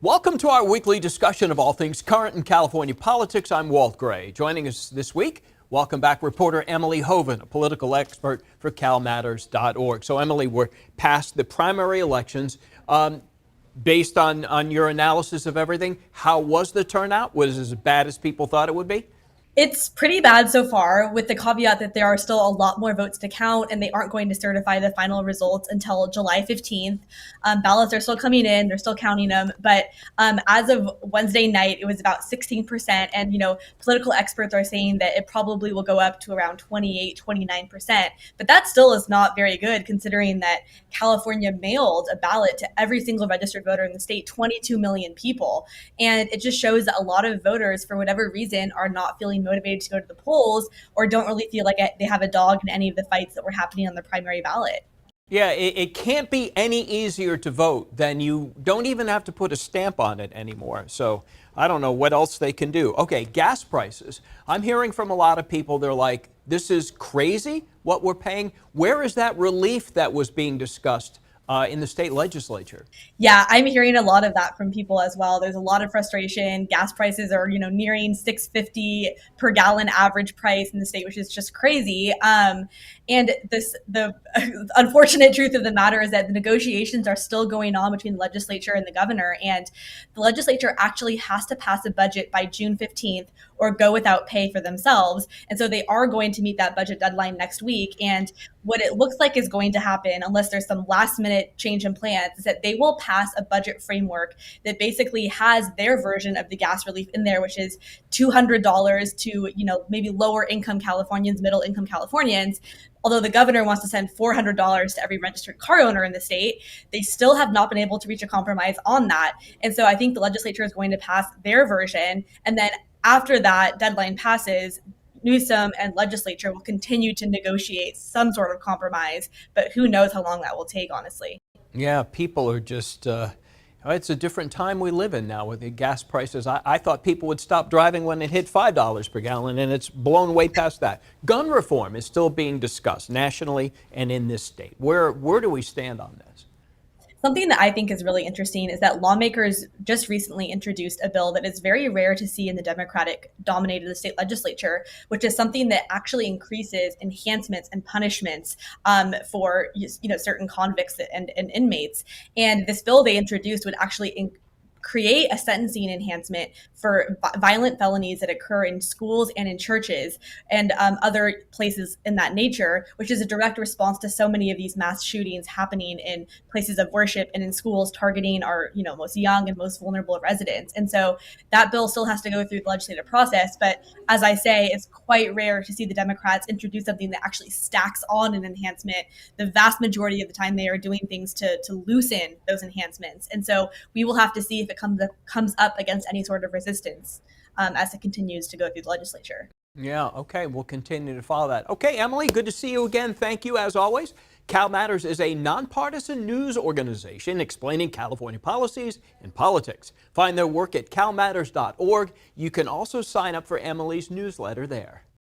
Welcome to our weekly discussion of all things current in California politics. I'm Walt Gray. Joining us this week, welcome back reporter Emily Hoeven, a political expert for Calmatters.org. So Emily, we're past the primary elections. Based on your analysis of everything, how was the turnout? Was it as bad as people thought it would be? It's pretty bad so far, with the caveat that there are still a lot more votes to count, and they aren't going to certify the final results until July 15th. Ballots are still coming in, they're still counting them. But as of Wednesday night, it was about 16%. And, political experts are saying that it probably will go up to around 28, 29%. But that still is not very good, considering that California mailed a ballot to every single registered voter in the state, 22 million people. And it just shows that a lot of voters, for whatever reason, are not feeling motivated to go to the polls or don't really feel like they have a dog in any of the fights that were happening on the primary ballot. Yeah, it can't be any easier to vote than you don't even have to put a stamp on it anymore. So I don't know what else they can do. Okay, gas prices. I'm hearing from a lot of people, they're like, this is crazy what we're paying. Where is that relief that was being discussed in the state legislature? Yeah, I'm hearing a lot of that from people as well. There's a lot of frustration. Gas prices are, nearing 6.50 per gallon average price in the state, which is just crazy. And the unfortunate truth of the matter is that the negotiations are still going on between the legislature and the governor. And the legislature actually has to pass a budget by June 15th or go without pay for themselves. And so they are going to meet that budget deadline next week. And what it looks like is going to happen, unless there's some last minute change in plans, is that they will pass a budget framework that basically has their version of the gas relief in there, which is $200 to, maybe lower income Californians, middle income Californians. Although the governor wants to send $400 to every registered car owner in the state, they still have not been able to reach a compromise on that. And so I think the legislature is going to pass their version. And then after that deadline passes, Newsom and legislature will continue to negotiate some sort of compromise, but who knows how long that will take, honestly. Yeah, people are just, it's a different time we live in now with the gas prices. I thought people would stop driving when it hit $5 per gallon, and it's blown way past that. Gun reform is still being discussed nationally and in this state. Where do we stand on this? Something that I think is really interesting is that lawmakers just recently introduced a bill that is very rare to see in the Democratic dominated state legislature, which is something that actually increases enhancements and punishments for certain convicts and inmates. And this bill they introduced would actually create a sentencing enhancement for violent felonies that occur in schools and in churches and other places in that nature, which is a direct response to so many of these mass shootings happening in places of worship and in schools targeting our most young and most vulnerable residents. And so that bill still has to go through the legislative process. But as I say, it's quite rare to see the Democrats introduce something that actually stacks on an enhancement. The vast majority of the time they are doing things to loosen those enhancements. And so we will have to see if it comes up against any sort of resistance as it continues to go through the legislature. Yeah, okay, we'll continue to follow that. Okay, Emily, good to see you again. Thank you as always. Cal Matters is a nonpartisan news organization explaining California policies and politics. Find their work at calmatters.org. You can also sign up for Emily's newsletter there.